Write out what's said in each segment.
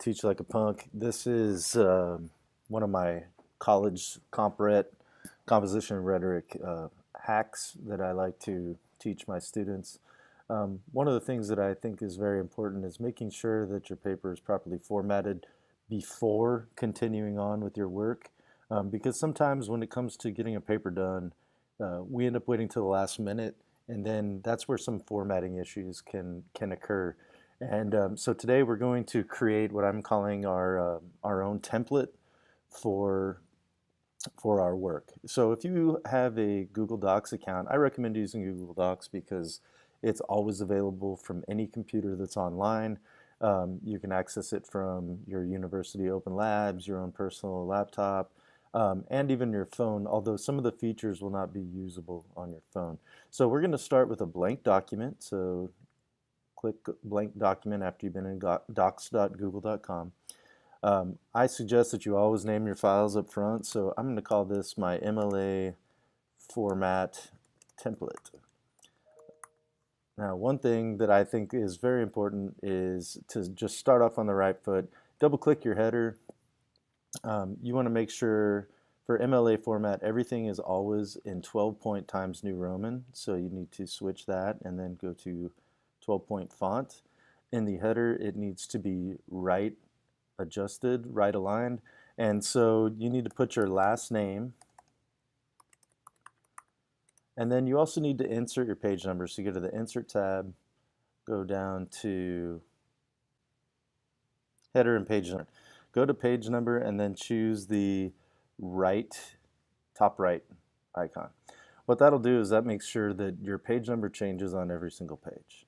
Teach Like a Punk. This is one of my college composition and rhetoric hacks that I like to teach my students. One of the things that I think is very important is making sure that your paper is properly formatted before continuing on with your work. Because sometimes when it comes to getting a paper done, we end up waiting till the last minute, and then that's where some formatting issues can occur. And so today we're going to create what I'm calling our own template for for our work. So if you have a Google Docs account, I recommend using Google Docs because it's always available from any computer that's online. You can access it from your university open labs, your own personal laptop, and even your phone, although some of the features will not be usable on your phone. So we're going to start with a blank document. So click blank document after you've been in docs.google.com. I suggest that you always name your files up front, so I'm going to call this my MLA format template. Now, one thing that I think is very important is to just start off on the right foot. Double click your header. You want to make sure for MLA format everything is always in 12-point Times New Roman, so you need to switch that and then go to 12-point font. In the header, it needs to be right adjusted, right aligned, and so you need to put your last name, and then you also need to insert your page number. So you go to the Insert tab, go down to Header and Page Number. Go to Page Number and then choose the top right icon. What that'll do is that makes sure that your page number changes on every single page.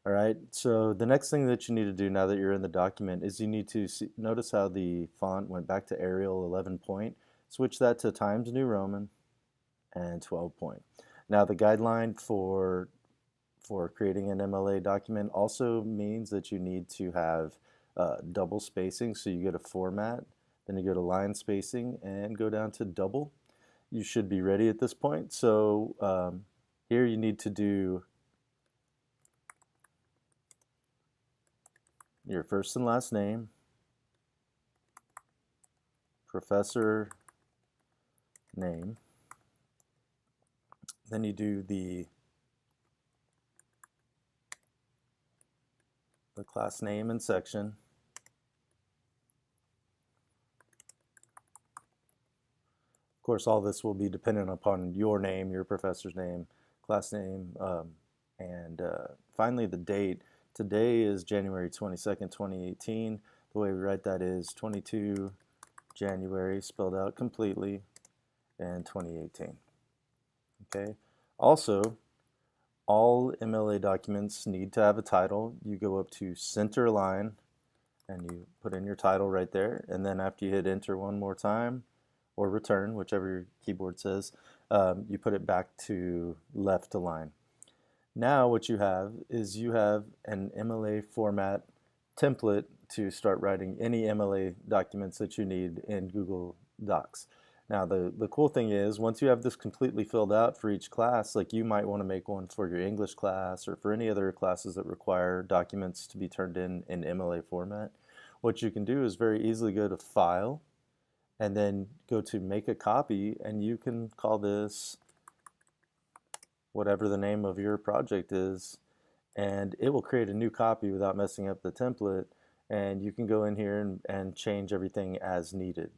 All right, so the next thing that you need to do now that you're in the document is you need to notice how the font went back to Arial 11-point. Switch that to Times New Roman and 12-point. Now the guideline for creating an MLA document also means that you need to have double spacing. So you go to Format, then you go to Line Spacing, and go down to double. You should be ready at this point. So here you need to do your first and last name, professor name, then you do the class name and section, of course all this will be dependent upon your name, your professor's name, class name, and finally the date. Today is January 22nd, 2018. The way we write that is 22 January spelled out completely and 2018. Okay. Also, all MLA documents need to have a title. You go up to center line and you put in your title right there, and then after you hit enter one more time or return, whichever your keyboard says, you put it back to left align. Now what you have is you have an MLA format template to start writing any MLA documents that you need in Google Docs. Now the cool thing is once you have this completely filled out for each class, like you might want to make one for your English class or for any other classes that require documents to be turned in MLA format, what you can do is very easily go to File and then go to Make a Copy, and you can call this whatever the name of your project is, and it will create a new copy without messing up the template, and you can go in here and change everything as needed.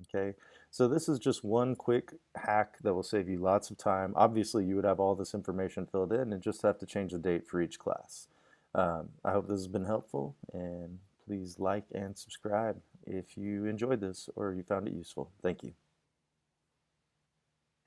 Okay, so this is just one quick hack that will save you lots of time. Obviously you would have all this information filled in and just have to change the date for each class. I hope this has been helpful, and please like and subscribe if you enjoyed this or you found it useful. Thank you.